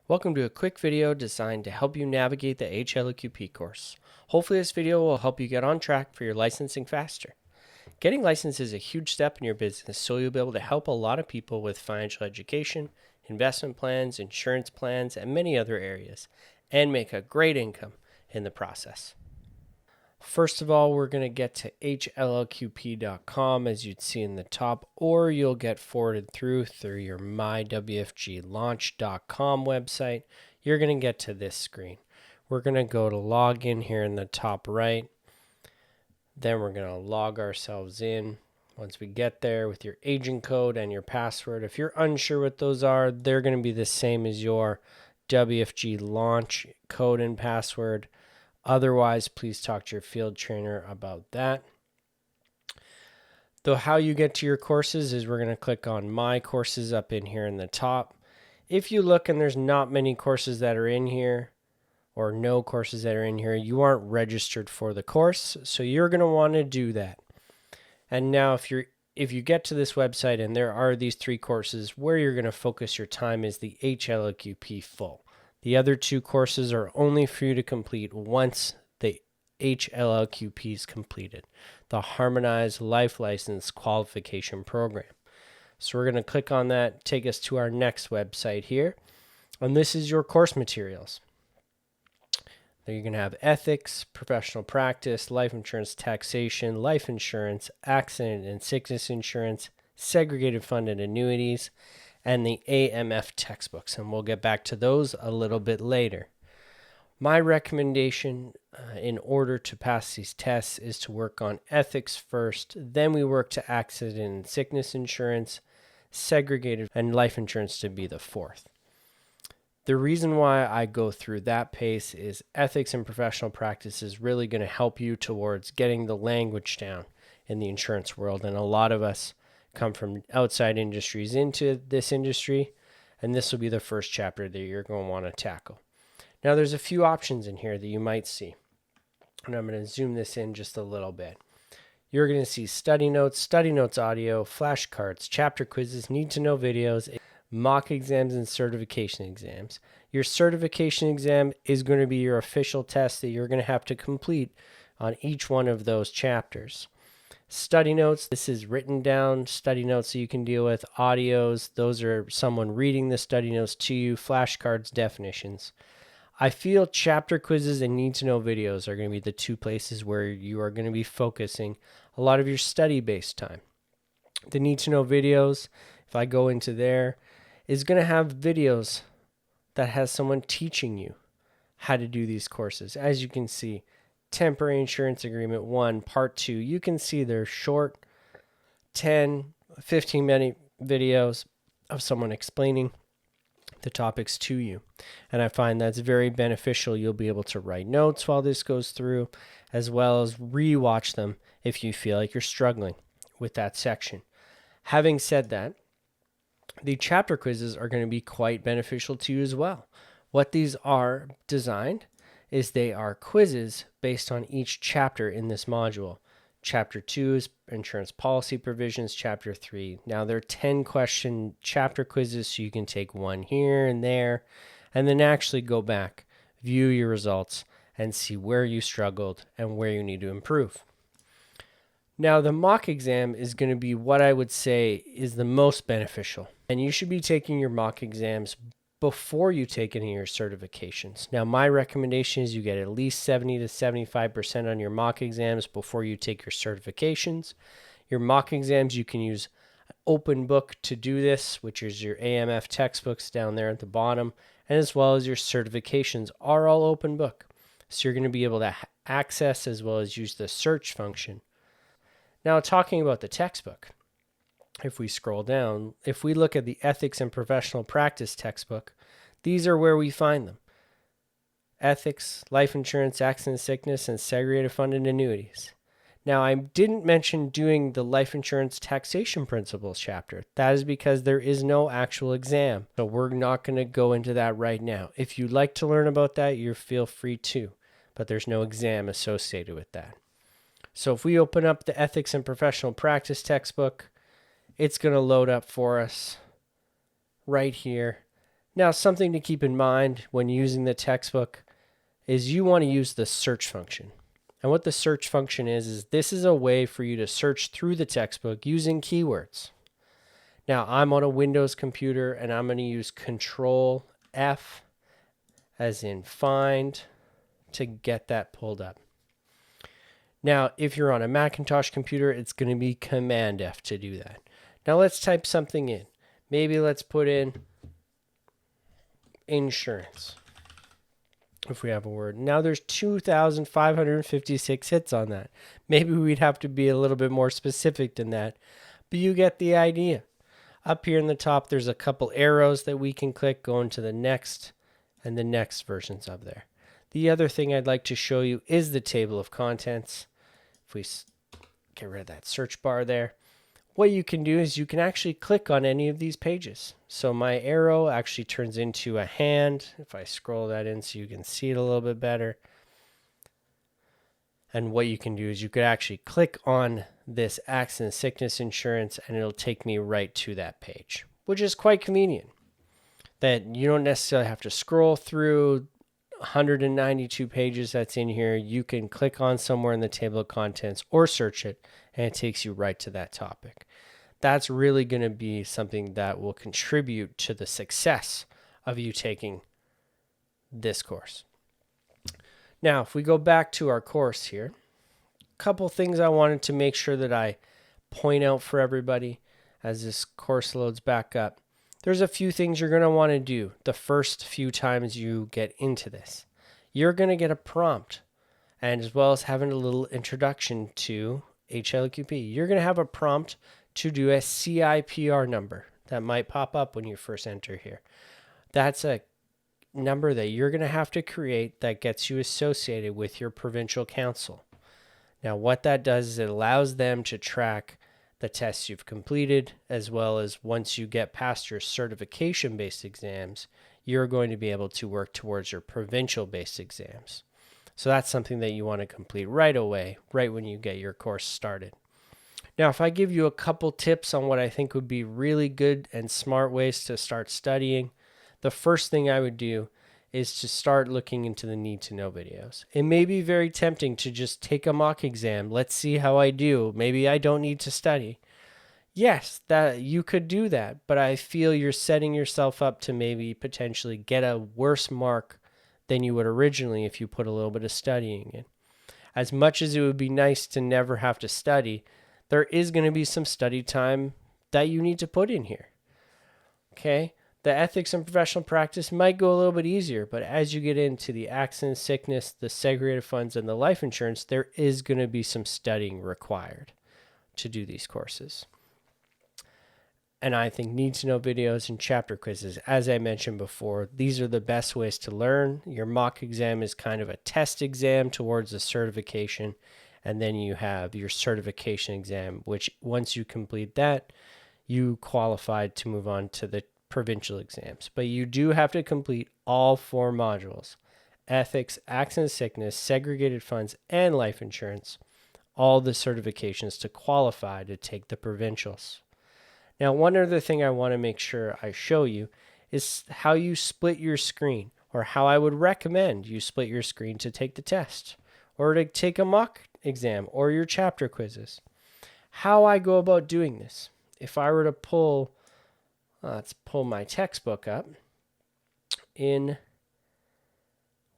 Welcome to a quick video designed to help you navigate the HLLQP course. Hopefully this video will help you get on track for your licensing faster. Getting licensed is a huge step in your business, so you'll be able to help a lot of people with financial education, investment plans, insurance plans, and many other areas, and make a great income in the process. First of all, we're going to get to HLLQP.com as you'd see in the top, or you'll get forwarded through your mywfglaunch.com website. You're going to get to this screen. We're going to go to login here in the top right. Then we're going to log ourselves in. Once we get there with your agent code and your password, if you're unsure what those are, they're going to be the same as your WFG launch code and password. Otherwise, please talk to your field trainer about that. Though how you get to your courses is we're going to click on My Courses up in here in the top. If you look and there's not many courses that are in here, or no courses that are in here, you aren't registered for the course, so you're going to want to do that. And now if you get to this website and there are these three courses, where you're going to focus your time is the HLLQP Full. The other two courses are only for you to complete once the HLLQP is completed, the Harmonized Life License Qualification Program. So we're going to click on that, take us to our next website here, and this is your course materials. There you're going to have ethics, professional practice, life insurance taxation, life insurance, accident and sickness insurance, segregated fund and annuities, and the AMF textbooks, and we'll get back to those a little bit later. My recommendation in order to pass these tests is to work on ethics first, then we work to accident and sickness insurance, segregated, and life insurance to be the fourth. The reason why I go through that pace is ethics and professional practice is really going to help you towards getting the language down in the insurance world, and a lot of us come from outside industries into this industry, and this will be the first chapter that you're going to want to tackle. Now there's a few options in here that you might see, and I'm going to zoom this in just a little bit. You're going to see study notes audio, flashcards, chapter quizzes, need to know videos, mock exams, and certification exams. Your certification exam is going to be your official test that you're going to have to complete on each one of those chapters. Study notes, this is written down study notes that you can deal with. Audios, those are someone reading the study notes to you. Flashcards, definitions. I feel chapter quizzes and need to know videos are going to be the two places where you are going to be focusing a lot of your study-based time. The need to know videos, if I go into there, is going to have videos that has someone teaching you how to do these courses. As you can see, Temporary Insurance Agreement 1, Part 2. You can see they're short 10, 15-minute videos of someone explaining the topics to you. And I find that's very beneficial. You'll be able to write notes while this goes through, as well as re-watch them if you feel like you're struggling with that section. Having said that, the chapter quizzes are going to be quite beneficial to you as well. What these are designed is they are quizzes based on each chapter in this module. Chapter 2 is insurance policy provisions, chapter 3. Now they're 10-question chapter quizzes, so you can take one here and there, and then actually go back, view your results, and see where you struggled and where you need to improve. Now the mock exam is going to be what I would say is the most beneficial, and you should be taking your mock exams before you take any of your certifications. Now, my recommendation is you get at least 70 to 75% on your mock exams before you take your certifications. Your mock exams, you can use an open book to do this, which is your AMF textbooks down there at the bottom, and as well as your certifications are all open book. So you're going to be able to access as well as use the search function. Now, talking about the textbook, if we scroll down, if we look at the Ethics and Professional Practice textbook, these are where we find them. Ethics, life insurance, accident, sickness, and segregated fund and annuities. Now, I didn't mention doing the life insurance taxation principles chapter. That is because there is no actual exam. So we're not going to go into that right now. If you'd like to learn about that, you feel free to, but there's no exam associated with that. So if we open up the Ethics and Professional Practice textbook, it's going to load up for us right here. Now, something to keep in mind when using the textbook is you want to use the search function. And what the search function is this is a way for you to search through the textbook using keywords. Now, I'm on a Windows computer and I'm going to use Control F as in find to get that pulled up. Now, if you're on a Macintosh computer, it's going to be Command F to do that. Now, let's type something in. Maybe let's put in insurance. If we have a word. Now there's 2,556 hits on that. Maybe we'd have to be a little bit more specific than that, but you get the idea. Up here in the top, there's a couple arrows that we can click going to the next and the next versions of there. The other thing I'd like to show you is the table of contents. If we get rid of that search bar there, what you can do is you can actually click on any of these pages. So my arrow actually turns into a hand. If I scroll that in so you can see it a little bit better. And what you can do is you could actually click on this accident sickness insurance and it'll take me right to that page, which is quite convenient. That you don't necessarily have to scroll through 192 pages that's in here. You can click on somewhere in the table of contents or search it and it takes you right to that topic. That's really going to be something that will contribute to the success of you taking this course. Now, if we go back to our course here, a couple things I wanted to make sure that I point out for everybody as this course loads back up. There's a few things you're going to want to do the first few times you get into this. You're going to get a prompt, and as well as having a little introduction to HLLQP. You're going to have a prompt to do a CIPR number that might pop up when you first enter here. That's a number that you're going to have to create that gets you associated with your provincial council. Now, what that does is it allows them to track the tests you've completed, as well as once you get past your certification-based exams, you're going to be able to work towards your provincial-based exams. So that's something that you want to complete right away, right when you get your course started. Now, if I give you a couple tips on what I think would be really good and smart ways to start studying, the first thing I would do is to start looking into the need to know videos. It may be very tempting to just take a mock exam. Let's see how I do. Maybe I don't need to study. Yes, that you could do that, but I feel you're setting yourself up to maybe potentially get a worse mark than you would originally if you put a little bit of studying in. As much as it would be nice to never have to study, there is going to be some study time that you need to put in here. Okay? The ethics and professional practice might go a little bit easier, but as you get into the accident, sickness, the segregated funds, and the life insurance, there is going to be some studying required to do these courses. And I think need to know videos and chapter quizzes, as I mentioned before, these are the best ways to learn. Your mock exam is kind of a test exam towards a certification, and then you have your certification exam, which once you complete that, you qualified to move on to the provincial exams. But you do have to complete all 4 modules: ethics, accident, sickness, segregated funds, and life insurance, all the certifications to qualify to take the provincials. Now, one other thing I want to make sure I show you is how you split your screen, or how I would recommend you split your screen to take the test, or to take a mock exam, or your chapter quizzes. How I go about doing this. If I were to pull, let's pull my textbook up.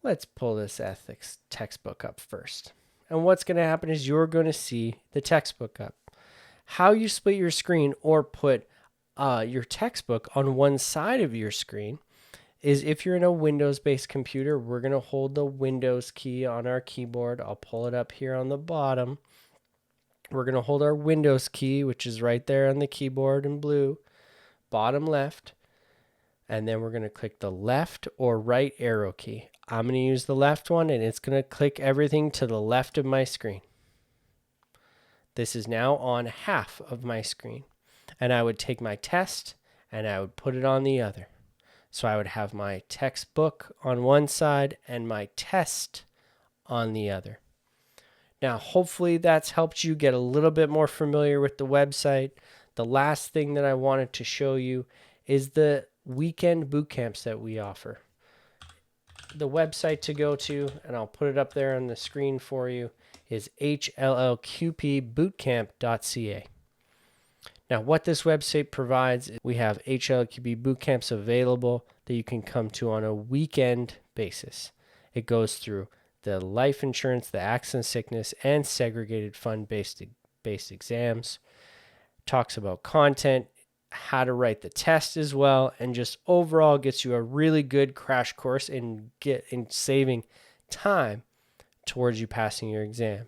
Let's pull this ethics textbook up first. And what's going to happen is you're going to see the textbook up. How you split your screen or put your textbook on one side of your screen is if you're in a Windows-based computer, we're going to hold the Windows key on our keyboard. I'll pull it up here on the bottom. We're going to hold our Windows key, which is right there on the keyboard in blue, bottom left. And then we're going to click the left or right arrow key. I'm going to use the left one, and it's going to click everything to the left of my screen. This is now on half of my screen. And I would take my test and I would put it on the other. So I would have my textbook on one side and my test on the other. Now, hopefully that's helped you get a little bit more familiar with the website. The last thing that I wanted to show you is the weekend boot camps that we offer. The website to go to, and I'll put it up there on the screen for you, is HLLQPbootcamp.ca. Now, what this website provides is we have HLLQP boot camps available that you can come to on a weekend basis. It goes through the life insurance, the accident, sickness, and segregated fund-based exams. Talks about content, how to write the test as well, and just overall gets you a really good crash course in saving time towards you passing your exam.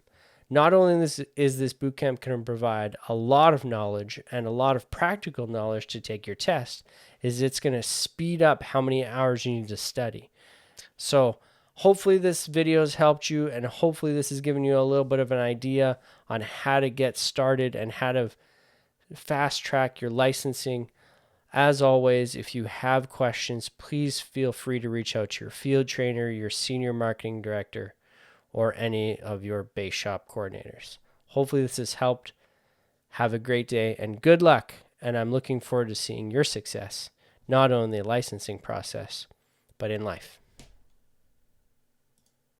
Not only is this bootcamp going to provide a lot of knowledge and a lot of practical knowledge to take your test, is it's going to speed up how many hours you need to study. So hopefully this video has helped you, and hopefully this has given you a little bit of an idea on how to get started and how to fast track your licensing. As always, if you have questions, please feel free to reach out to your field trainer, your senior marketing director, or any of your base shop coordinators. Hopefully this has helped. Have a great day and good luck. And I'm looking forward to seeing your success, not only in the licensing process, but in life.